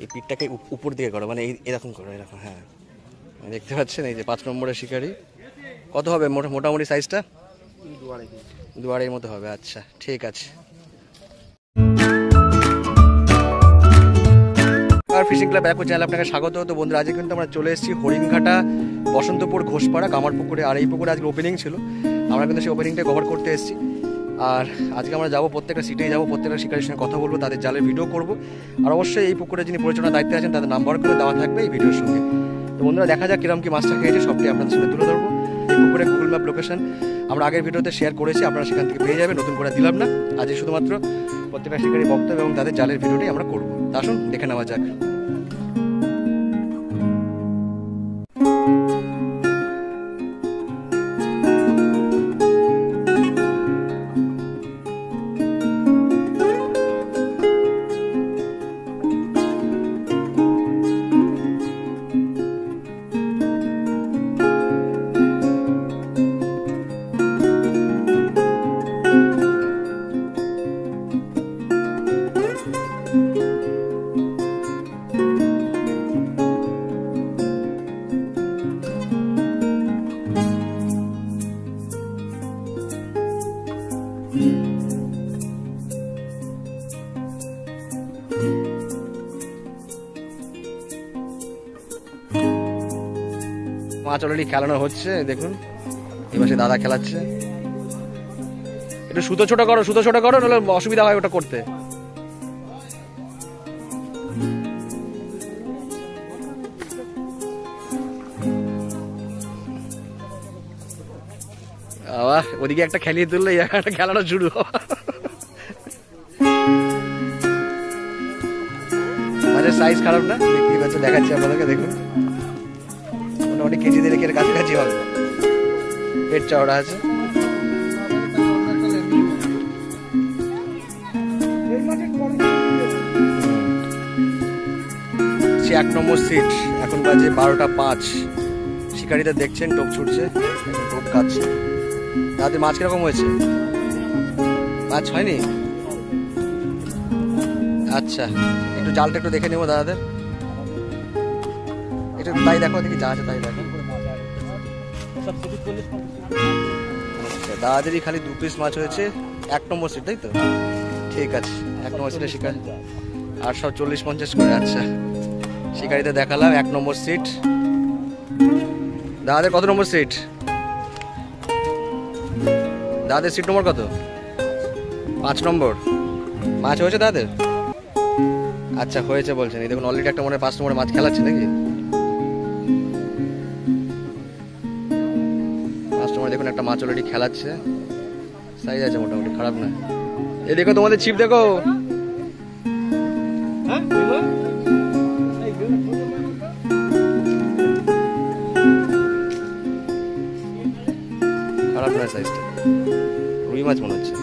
এই পিঠটাকে উপর দিকে করো, মানে এরকম করো, এরকম। হ্যাঁ, দেখতে পাচ্ছেন এই যে 5 নম্বরের শিকারি। কত হবে মোটামুটি সাইজটা? 2.5 মতো হবে। আচ্ছা, ঠিক আছে। ফিশিং ক্লাব ব্যাক চ্যানেল আপনাকে স্বাগত। তো বন্ধুরা, আজকে কিন্তু আমরা চলে এসেছি হরিণঘাটা, বসন্তপুর, ঘোষপাড়া, কামারপুকুরে। আর এই পুকুরে আজকে ওপেনিং ছিল, আমরা কিন্তু সেই ওপেনিংটা কভার করতে এসেছি। আর আজকে আমরা যাবো, প্রত্যেকটা সিটেই যাবো, প্রত্যেকটা শিকারির সঙ্গে কথা বলবো, তাদের জালের ভিডিও করব। আর অবশ্যই এই পুকুরে যিনি পরিচালনার দায়িত্বে আছেন তাদের নাম্বার করে দেওয়া থাকবে এই ভিডিওর সঙ্গে। তো বন্ধুরা, দেখা যাক কিরকম কি মাছটা খেয়েছে, সবটি আপনাদের সামনে তুলে ধরবো। এই পুকুরে গুগল ম্যাপ লোকেশন আমরা আগের ভিডিওতে শেয়ার করেছি, আপনারা সেখান থেকে পেয়ে যাবেন, নতুন করে দিলাম না। আজকে শুধুমাত্র প্রত্যেকটা শিকারি বক্তব্য এবং তাদের জালের ভিডিওটাই আমরা করবো। আসুন দেখে নেওয়া যাক। মাছ অলরেডি খেলানো হচ্ছে, দেখুন এবার সে দাদা খেলাচ্ছে। একটু সুতো ছোট করো, নাহলে অসুবিধা হয় ওটা করতে। আবার ওদিকে একটা খেলিয়ে তুললে একটা খেলানো শুরু। মাছের সাইজ খারাপ না, দেখতেই পাচ্ছেন, দেখাচ্ছি আপনাদেরকে। দেখুন মোটামুটি কেজি দেড়েকের কাছাকাছি হবে, পেট চওড়া আছে। সে 1 নম্বর সিট, এখন বাজে 12টা 5। শিকারিদের দেখছেন টোপ ছুটছে, টোপ কাটছে। তাদের মাছ কিরকম হয়েছে? মাছ হয়নি? আচ্ছা, একটু জালটা একটু দেখে নেবো দাদাদের, একটু তাই দেখো, দেখি যা আছে তাই দেখো। আচ্ছা, দাদাদেরই খালি 2 পিস মাছ হয়েছে, 1 নম্বর সিট, তাই তো? ঠিক আছে, 1 নম্বর সিটে শিকার, আর সব 40-50 করে। আচ্ছা, শিকারিতে দেখালাম 1 নম্বর সিট। দাদাদের কত নম্বর সিট? দাদাদের সিট নম্বর কত? 5 নম্বর। মাছ হয়েছে দাদাদের? আচ্ছা, হয়েছে বলছেন। এই দেখুন অলরেডি একটা মনে হয় 5 নম্বরে মাছ খেলাচ্ছে নাকি? 5 নম্বরে দেখুন একটা মাছ অলরেডি খেলাচ্ছে, সাইজ আছে মোটামুটি, খারাপ না। এই দেখো তোমাদের ছিপ দেখো, খারাপ না সাইজটা, রুই মাছ মনে হচ্ছে।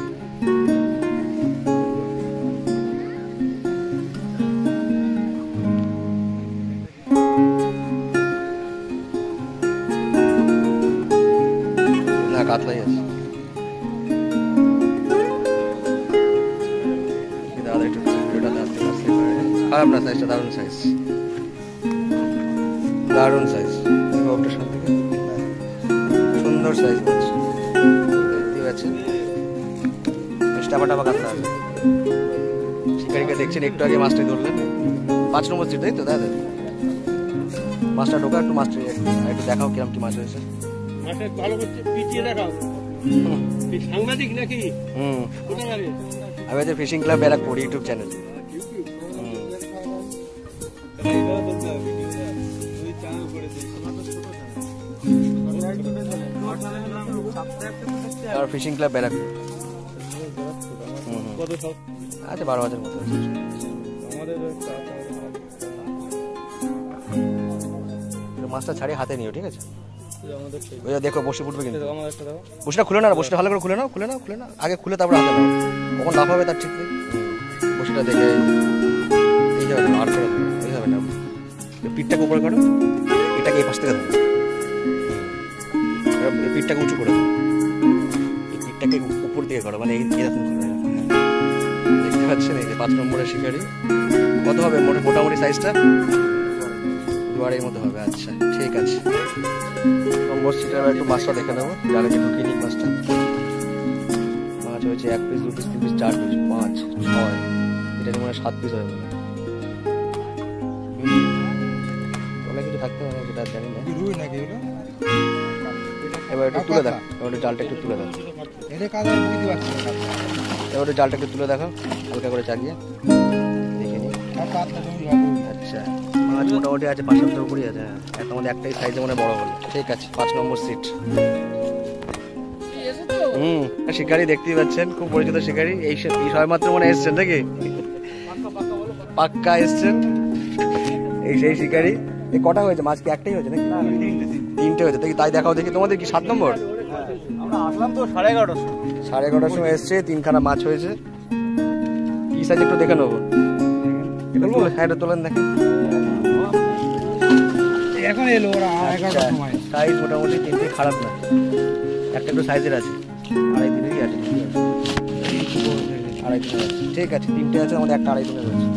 না, কাতলাই আছে। দাদা একটু ভিডিওটা আসতে আসতে খারাপ না সাইজটা, দারুণ সাইজ, দারুণ সাইজ। সুন্দর সাইজ মাছ, দেখতে পাচ্ছেন। টাবা টাবা কাতলা আছে। শিকারিকে দেখছেন, একটু আগে মাছটাই ধরলেন। 5 নম্বর সিট, তাই তো দাদা? মাছটা ঢোকা, একটু মাছটা একটু দেখাও কিরম কি মাছ হয়েছে। আমি হচ্ছে fishing club Barrackpore YouTube channel. আর ফিশিং ক্লাব ব্যারাকপুর। আচ্ছা, 12,000 মতো। মাছটা ছাড়িয়ে হাতে নিও, ঠিক আছে? দেখো বসে ফুটবে কিন্তু। বসিটা খুলে না, বসিটা ভালো করে খুলে নাও। আগে খুলে তারপর হাতে নাও, কখন লাভ হবে তার ঠিক নেই। বসিটা দেখে এইভাবে আর করে এইভাবে না, পিঠটাকে উপরে করো, এটাকে এই পাশ থেকে ধরো, পিঠটাকে উঁচু করে, এই পিঠটাকে উপর দিকে করো, মানে এরকম করো, পাচ্ছেন, এই যে 5 নম্বরের শিকারি। কত হবে মোটামুটি সাইজটা? 2.5 মতো হবে। আচ্ছা ঠিক আছে, নম্বর সিটের একটু মাছটা দেখে নেবো, জালে একটু কিনি মাছটা। মাছ হয়েছে 1 পিস 2 পিস 3 পিস 4 পিস 5 6, এটা মানে 7 পিস হবে। অনেক কিছু থাকতে হবে সেটা জানি না। এবার একটু তুলে দেখো, এবার জালটা একটু তুলে দেখো, এবার জালটা একটু তুলে দেখো হালকা করে চালিয়ে দেখে নি। আচ্ছা মাছ মোটামুটি আছে 5-7টার উপরই আছে। এখন আমাদের একটাই সাইজে মানে বড় হলো। ঠিক আছে, 5 নম্বর সিট। শিকারি দেখতেই পাচ্ছেন, খুব পরিচিত শিকারি। এই সবাই মাত্র মনে এসছেন নাকি? পাক্কা এসছেন। এই সেই শিকারি। এই কটা হয়েছে মাছ? কি একটাই হয়েছে নাকি? 3টে হয়েছে। তাই দেখাও দেখি। তোমাদের কি 7 নম্বর? আমরা আসলাম তো 11:30 11:30 সময় এসছে। 3খানা মাছ হয়েছে। কি সাইজ একটু দেখে নেবো। হ্যাঁ এটা তোলেন দেখেন। এখন এলো ওরা 11টার সময়। সাইজ মোটামুটি 3টে খারাপ না, একটা একটু সাইজের আছে। 2.5 দিনেরই আছে। 2.5 দিনের আছে। ঠিক আছে, 3টে আছে, আমাদের একটা 2.5 দিনের আছে।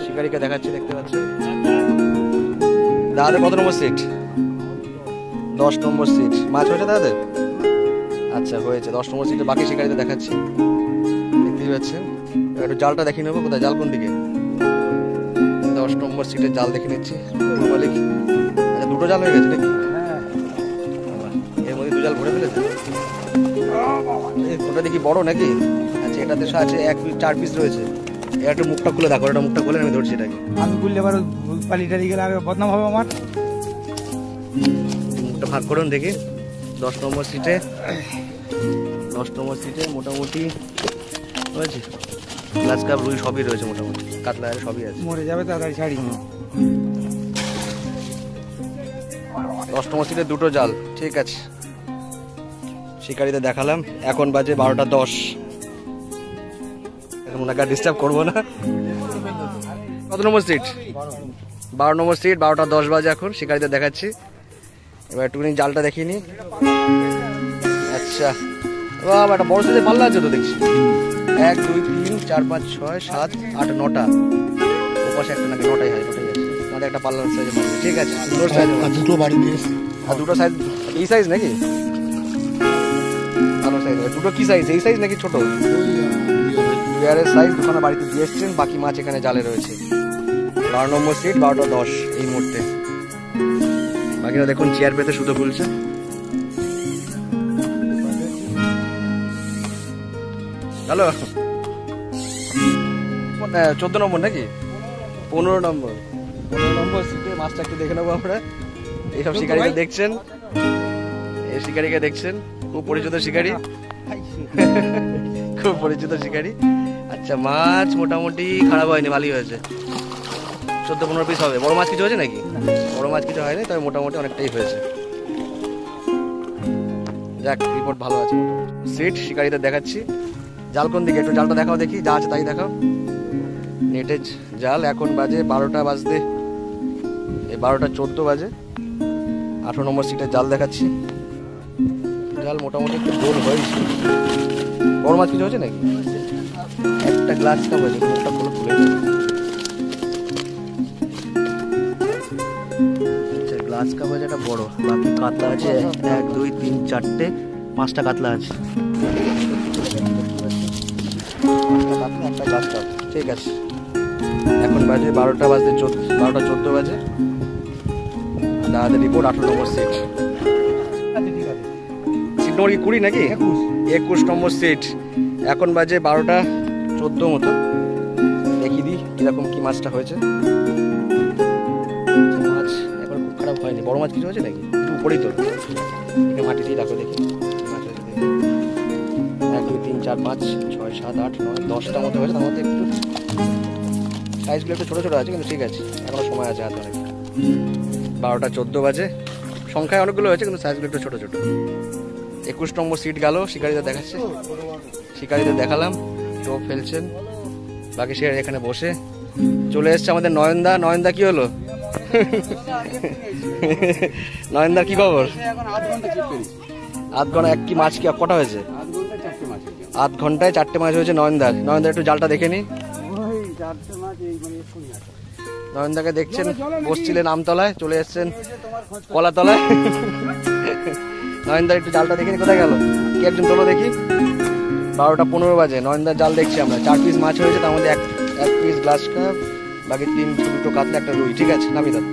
শিকারিকে দেখাচ্ছি, দেখতে পাচ্ছি। দাদা কত নম্বর সিট? 10 নম্বর সিট। মাছ হয়েছে দাদাদের? আচ্ছা হয়েছে 10 নম্বর সিটে। বাকি শিকারিতে দেখাচ্ছি, দেখতেই পাচ্ছেন। একটু জালটা দেখিয়ে নেবো। কোথায় জাল? কোন দিকে? 10 নম্বর সিটের জাল দেখে নিচ্ছি। আচ্ছা 2টো জাল হয়ে গেছে নাকি? এর মধ্যে 2 জাল ভরে ফেলেছে। ওটা দেখি বড় নাকি? আচ্ছা এটাতে আছে 4 পিস রয়েছে। এটা একটু মুখটা খুলে দেখো, এটা মুখটা খুলে আমি ধরছি এটাকে। আমি খুললে এবার পালিটারি গেলে আগে বদনাম হবে আমার। মুখটা ফাঁক করুন দেখি। 10 নম্বর সিটে, 10 নম্বর সিটে মোটামুটি হয়েছে। গ্লাস কাপ রুই সবই রয়েছে মোটামুটি, কাতলা সবই আছে। মরে যাবে তাড়াতাড়ি ছাড়ি। 10 নম্বর সিটে 2টো জাল। ঠিক আছে, শিকারিতে দেখালাম। এখন বাজে 12:10। এখন ওনাকে ডিস্টার্ব করবো না। কত নম্বর সিট? 12 নম্বর সিট। 12:10 বাজে এখন। শিকারিতে দেখাচ্ছি। এবার একটুখানি জালটা দেখিয়ে নি। আচ্ছা বাবা, একটা বড় সাইজের পাল্লা আছে তো দেখছি। 1 2 3 4 5 6 7 8 9টা। ওপাশে একটা নাকি 9টাই হয়, 9টাই আছে। আমাদের একটা পাল্লার সাইজের মাছ। ঠিক আছে, সুন্দর সাইজ। দুটো বাড়ি দিয়ে আর 2টো সাইজ। এই সাইজ নাকি? ভালো সাইজ। 2টো কি সাইজ? এই সাইজ নাকি ছোট? বিয়ারের সাইজ। 2খানা বাড়িতে দিয়ে এসছেন। বাকি মাছ এখানে জালে রয়েছে। 12 নম্বর সিট। 12:10 এই মুহূর্তে। বাকিরা দেখুন চেয়ার পেতে সুতো খুলছে। হ্যালো 14 নম্বর নাকি? 15 নম্বর। 15 নম্বর সিটে মাছটা একটু দেখে নেবো আমরা। এইসব শিকারিকে দেখছেন, এই শিকারিকে দেখছেন, খুব পরিচিত শিকারি। খুব পরিচিত শিকারি। আচ্ছা মাছ মোটামুটি খারাপ হয়নি, ভালোই হয়েছে। 14-15 পিস হবে। বড় মাছ কিছু হয়েছে নাকি? বড় মাছ কিছু হয়নি, তবে মোটামুটি অনেকটাই হয়েছে। যাক, রিপোর্ট ভালো আছে। সিট শিকারিতে দেখাচ্ছি। জাল কোন দিকে? একটু জালটা দেখাও দেখি, যা আছে তাই দেখাও। নেটের জাল। এখন বাজে 12টা বাজতে, এই 12:14 বাজে। 18 নম্বর সিটের জাল দেখাচ্ছি। জাল মোটামুটি একটু গোল হয়েছে। বড় মাছ কিছু হয়েছে নাকি? একটা গ্লাস কাপ হয়েছে, মুখটা খুলে খুলে। আচ্ছা গ্লাস কাপ হয়েছে একটা বড়। বাকি কাতলা আছে 1 2 3 4টে, 5টা কাতলা আছে। 5টা কাতলা, একটা গ্লাস কাপ। ঠিক আছে, এখন বাজে 12টা বাজতে 12:14 বাজে। দাদাদের রিপোর্ট 18 নম্বর সিট। সিট নম্বর কি 20 নাকি? 21 নম্বর সিট। এখন বাজে 12:14 মতো। দেখিয়ে দিই কিরকম কি মাছটা হয়েছে। মাছ এখন খুব খারাপ হয়নি। বড় মাছ কিছু হয়েছে নাকি? একটু উপরেই তো, মাটি দিয়ে রাখো দেখি মাছ হয়েছে। 1 2 3 4 5 6 7 8 9 10টা মতো হয়েছে। তার মধ্যে একটু সাইজগুলো একটু ছোটো ছোটো আছে, কিন্তু ঠিক আছে, এখনো সময় আছে হাতে অনেক। 12:14 বাজে। সংখ্যায় অনেকগুলো হয়েছে, কিন্তু সাইজগুলো একটু ছোটো ছোটো। 21 নম্বর সিট গেল। শিকারিতে দেখাচ্ছে, শিকারিতে দেখালাম। টোপ ফেলছেন। বাকি সে এখানে বসে। চলে এসছে আমাদের নয়নদা। নয়নদা কি হলো? নয়নদার কি খবর? 8 ঘন্টা। 1 কি মাছ কি কটা হয়েছে? আধ ঘন্টায় 4টে মাছ হয়েছে নয়নদার। নয়নদার একটু জালটা দেখে নি। নয়নদাকে দেখছেন বসছিলেন আমতলায়, চলে এসছেন কলাতলায়। নয়নদার একটু জালটা দেখে নি, কোথায় গেল? কে একজন তোলো দেখি। 12টা 15 বাজে, নয়নদার জাল দেখছি আমরা। 4 পিস মাছ হয়েছে, তার মধ্যে এক পিস গ্লাস কাপ, বাকি 2টো কাতলা, একটা রুই। ঠিক আছে, নামি দাও।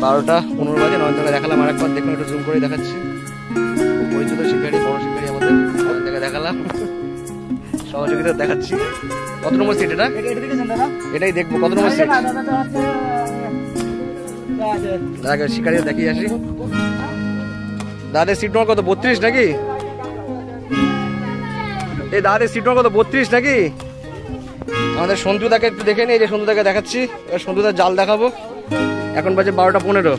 12টা 15 বাজে, নয়নদাকে দেখালাম আরেকবার। দেখুন একটু জুম করে দেখাচ্ছি। পরিচিত শিকারি, বড় শিকারি আমাদের। নয়নদাকে দেখালাম, সহযোগিতা দেখাচ্ছি। কত নম্বর সিট এটা? এটাই দেখবো। কত নম্বর সিট? দাদা শিকারি দেখিয়ে আসি। দাদের সিট নম্বর কত? 32 নাকি? এই দাদের সিট নম্বর কত? 32 নাকি? আমাদের সন্তুদাকে একটু দেখে নিই। এই যে সন্তুদাকে দেখাচ্ছি, এবার সন্তুদার জাল দেখাবো। এখন বাজে 12টা 15।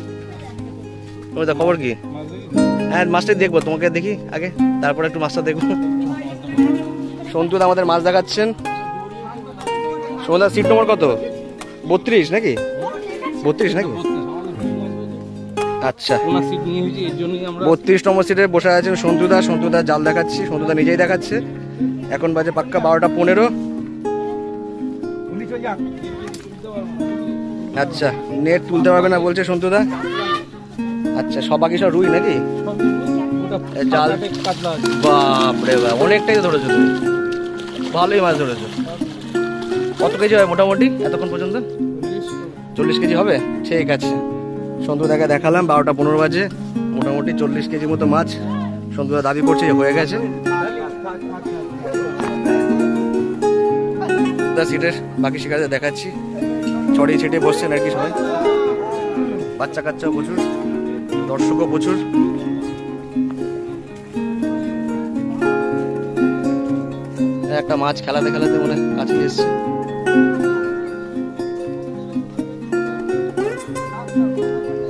সন্তুদা খবর কি? হ্যাঁ, মাছটাই দেখবো, তোমাকে দেখি আগে, তারপরে একটু মাছটা দেখবো। সন্তুদা আমাদের মাছ দেখাচ্ছেন। সন্তুদার সিট নম্বর কত? 32 নাকি? 32 নাকি? আচ্ছা, 32 নম্বর সিটে বসে আছেন সন্তুদা। সন্তুদার জাল দেখাচ্ছি, সন্তুদা নিজেই দেখাচ্ছে। এখন বাজে পাক্কা 12টা 15। আচ্ছা, নেট তুলতে পারবে না বলছে সন্তুদা। আচ্ছা, সব বাকি সব রুই নাকি? জাল, বাপরে বাপ, অনেকটাই ধরেছো তুমি, ভালোই মাছ ধরেছো। কত কেজি হয় মোটামুটি এতক্ষণ পর্যন্ত? 40 কেজি হবে। ঠিক আছে, সন্তুদাকে দেখালাম। 12টা 15 বাজে, মোটামুটি 40 কেজি মতো মাছ সন্তুদা দাবি করছে হয়ে গেছে। সিটের বাকি শিকারীদের দেখাচ্ছি, ছড়িয়ে ছিটিয়ে বসছেন আর কি সবাই। বাচ্চা কাচ্চাও প্রচুর, দর্শকও প্রচুর। একটা মাছ খেলাতে খেলাতে মনে কাছে এসছে।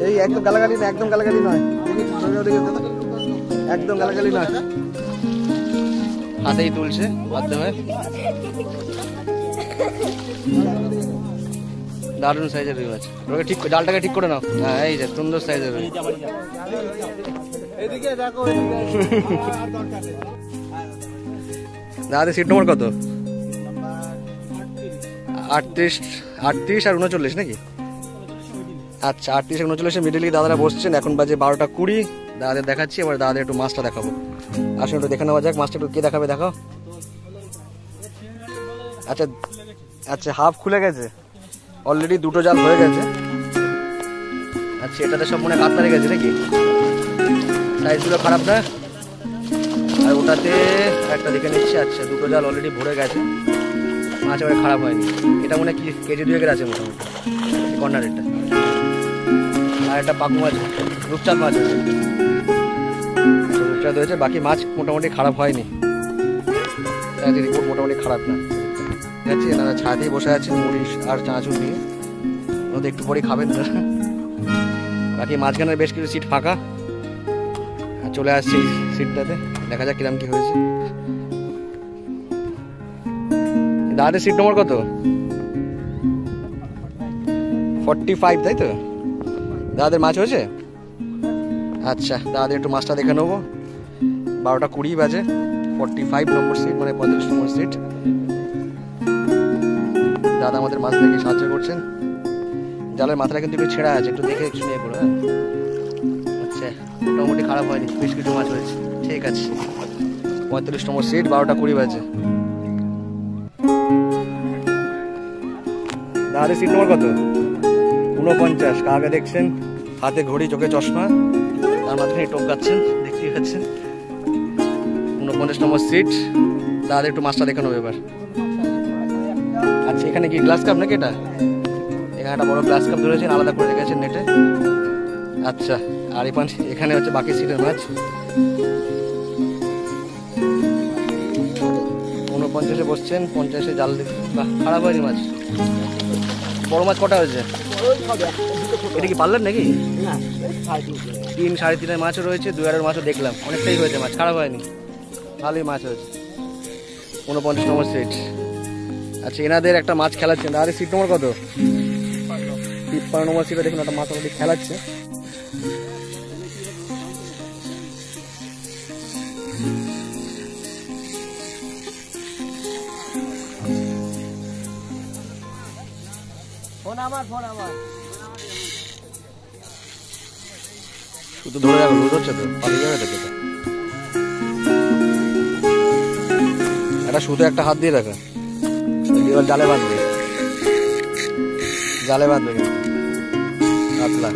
এই একদম গালাগালি না, একদম গালাগালি নয়, একদম গালাগালি নয়। হাতেই তুলছে মাধ্যমে। দারুণ সাইজের রুই মাছ। ওকে ঠিক, ডালটাকে ঠিক করে নাও। হ্যাঁ, এই যে সুন্দর সাইজের রুই। দাদা সিট নম্বর কত? 38 আর 39 নাকি? আচ্ছা, 38 আর 39 মিডিলে দাদারা বসছেন। এখন বাজে 12টা 20। দাদাদের দেখাচ্ছি, এবার দাদাদের একটু মাছটা দেখাবো। আসুন একটু দেখে নেওয়া যাক মাছটা। একটু কে দেখাবে? দেখাও। আচ্ছা আচ্ছা, হাফ খুলে গেছে অলরেডি, 2টো জাল হয়ে গেছে। আচ্ছা, এটাতে সব মনে কাতলা লেগে গেছে নাকি? সাইজগুলো খারাপ না। আর ওটাতে একটা দেখে নিচ্ছি। আচ্ছা, 2টো জাল অলরেডি ভরে গেছে, মাছ এবার খারাপ হয়নি। এটা মনে কি কেজি 2 আছে মোটামুটি, কর্নার এটা। আর একটা পাকু মাছ, রূপচাঁদ মাছ হয়েছে, রূপচাঁদ হয়েছে। বাকি মাছ মোটামুটি খারাপ হয়নি, রিপোর্ট মোটামুটি খারাপ না। ঠিক আছে, এনারা ছাদেই বসে আছেন মুড়ি আর চানাচুর নিয়ে, ওদের একটু পরেই খাবেন না। বাকি মাঝখানের বেশ কিছু সিট ফাঁকা। চলে আসছে এই সিটটাতে, দেখা যাক কিরম কি হয়েছে। দাদাদের সিট নম্বর কত? 45, তাই তো? দাদাদের মাছ হয়েছে। আচ্ছা, দাদাদের একটু মাছটা দেখে নেবো। 12টা 20 বাজে, 45 নম্বর সিট, মানে 45 নম্বর সিট। দাদা আমাদের মাছ দেখে সাহায্য করছেন। জালের মাথাটা কিন্তু একটু ছেঁড়া আছে, একটু দেখে শুনে করো। হ্যাঁ, আচ্ছা, মোটামুটি খারাপ হয়নি, বেশ কিছু মাছ হয়েছে। ঠিক আছে, 45 নম্বর সিট, 12টা 20 বাজে। দাদাদের সিট নম্বর কত? 49। কাকে দেখছেন? হাতে ঘড়ি, চোখে চশমা, তার মাঝখানে টোকাচ্ছেন, দেখতেই পাচ্ছেন। 49 নম্বর সিট। দাদাদের একটু মাছটা দেখে নেবো এবার। আচ্ছা, এখানে কি গ্লাস কাপ নাকি? এটা এখানে একটা বড় গ্লাস কাপ ধরেছেন, আলাদা করে রেখেছেন নেটে। আচ্ছা, আর এখানে হচ্ছে বাকি সিটের মাছ। 49-এ বসছেন, 50-এ জাল দিচ্ছে। বাহ, খারাপ হয়নি মাছ। বড় মাছ কটা হয়েছে? এটা কি পারলেন নাকি? 3 সাড়ে 3 মাছও রয়েছে, 2 মাছও দেখলাম, অনেকটাই হয়েছে মাছ, খারাপ হয়নি, ভালোই মাছ হয়েছে। 49 নম্বর সিট। আচ্ছা, এনাদের একটা মাছ খেলাচ্ছেন। দাদাদের সিট নম্বর কত? 53 নম্বর সিটে দেখুন একটা মাছ অলরেডি খেলাচ্ছে। শুধু ধরে যাবে, রোদ হচ্ছে তো, পালিয়ে যাবে তো সেটা। এটা শুধু একটা হাত দিয়ে রাখা, এবার জালে বাঁধবে, জালে বাঁধবে কিন্তু কাতলা,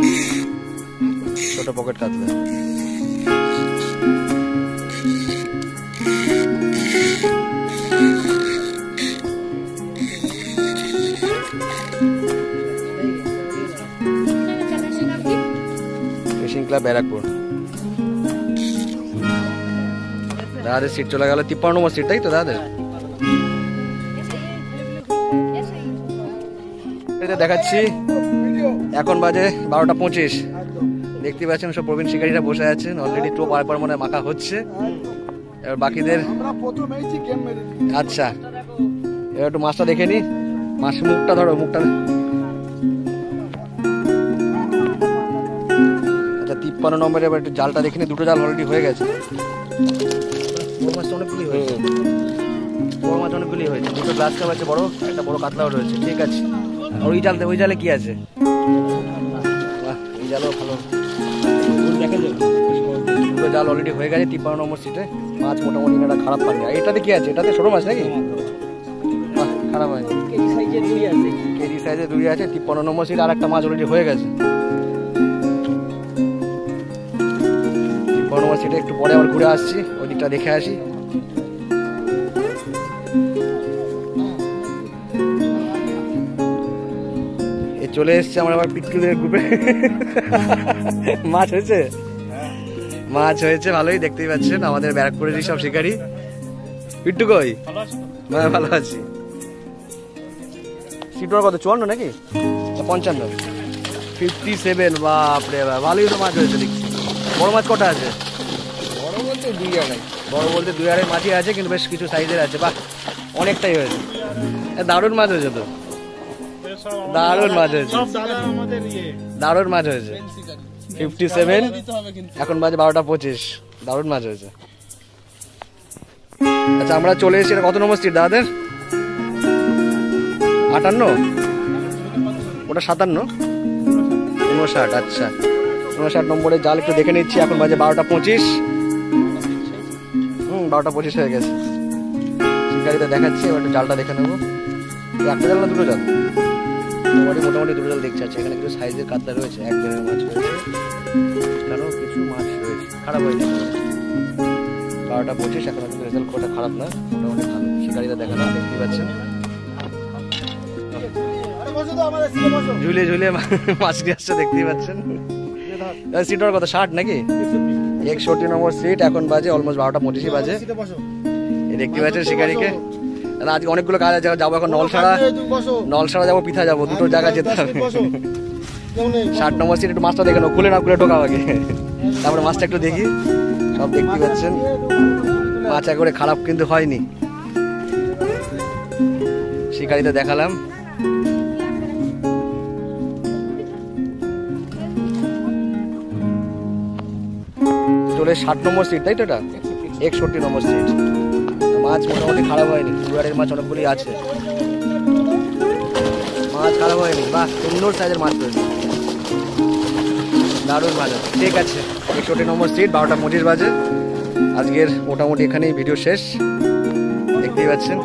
ছোট পকেট কাতলা। Fishing club Barrackpore. দাদাদের সিট চলে গেল 53 নম্বর সিট, তাই তো দাদাদের? দেখাচ্ছি এখন বাজে 12:25। দেখতে পাচ্ছেন সব প্রবীণ শিকারীরা বসে আছেন, অলরেডি টোপ আর মনে মাখা হচ্ছে। এবার বাকিদের আচ্ছা, এবার একটু মাছটা দেখে নি, মাছ মুখটা ধরো, মুখটা। আচ্ছা 53 নম্বরে এবার একটু জালটা দেখে নি, দুটো জাল অলরেডি হয়ে গেছে। বড় মাছ অনেকগুলি হয়েছে, বড় মাছ অনেকগুলি হয়েছে, দুটো গ্লাস কাপ আছে বড়, একটা বড় কাতলাও রয়েছে। ঠিক আছে, আর ওই জালে কি আছে? এই জালও ভালো দেখা যাবে। দুটো জাল অলরেডি হয়ে গেছে 53 নম্বর সিটে। মাছ মোটামুটি এটা খারাপ পাননি। আর এটাতে কি আছে? এটাতে ছোট মাছ নাকি? খারাপ হয়নি, কেজি সাইজে দুই আছে। 53 নম্বর সিট আর একটা মাছ অলরেডি হয়ে গেছে 53 নম্বর সিটে। একটু পরে আবার ঘুরে আসছি, ওই দিকটা দেখে আসি। চলে এসছে আমার আবার পিটকুলের গ্রুপে। মাছ হয়েছে, মাছ হয়েছে ভালোই, দেখতেই পাচ্ছেন আমাদের ব্যারাকপুরেরই সব শিকারী। পিট্টু কই? ভালো আছি। সিটোর কত 54 নাকি 55? 57। বাপরে বাপ, ভালোই তো মাছ হয়েছে দেখছি। বড় মাছ কটা আছে? বড় বলতে 2-2.5, বড় বলতে 2-2.5 মাছই আছে, কিন্তু বেশ কিছু সাইজের আছে। বাহ, অনেকটাই হয়েছে। দারুণ মাছ হয়েছে তো, দারুণ মাছ হয়েছে, দারুণ মাছ হয়েছে। 57, এখন বাজে 12:25। দারুণ মাছ হয়েছে। আচ্ছা আমরা চলে এসেছি, কত নম্বর সিট দাদাদের? 58? ওটা 57, 59। আচ্ছা 59 নম্বরের জাল একটু দেখে নিচ্ছি। এখন বাজে 12:25। 12:25 হয়ে গেছে। শিকারিতে দেখাচ্ছি, এবার একটু জালটা দেখে নেবো। একটা জাল না দুটো জাল? মোটামুটি দুটো জাল দেখছি। আছে এখানে কিছু সাইজের কাতলা রয়েছে, এক ধরনের মাছ রয়েছে, এখানেও কিছু মাছ রয়েছে। খারাপ হয়নি। 12:25, এখন কিন্তু রেজাল্ট কোটা খারাপ না, মোটামুটি ভালো। শিকারিরা দেখানো দেখতে পাচ্ছেন, ঝুলিয়ে ঝুলিয়ে মাছ নিয়ে আসছে, দেখতেই পাচ্ছেন। সিটার কত 60 নাকি? 61 নম্বর সিট। এখন বাজে অলমোস্ট 12:25 বাজে। দেখতে পাচ্ছেন শিকারিকে। আজকে অনেকগুলো কাজ আছে, যাবো এখন নলসাড়া যাবো, পিঠা যাবো, দুটো জায়গায় যেতে হবে। 60 নম্বর সিট। একটু মাছটা দেখে নাও, খুলে না খুলে ঢোকাও আগে, তারপরে মাছটা একটু দেখি। সব দেখতে পাচ্ছেন মাছ একবারে খারাপ কিন্তু হয়নি। শিকারিতে দেখালাম। চলে 60 নম্বর সিট, তাই তো? এটা 61 নম্বর সিট। মাছ মোটামুটি খারাপ হয়নি, 2-2.5 মাছ অনেকগুলি আছে, মাছ খারাপ হয়নি। বাহ, সুন্দর সাইজের মাছ রয়েছে, দারুণ মাছ আছে। ঠিক আছে, 61 নম্বর সিট, 12:25 বাজে। আজকের মোটামুটি এখানেই ভিডিও শেষ, দেখতেই পাচ্ছেন।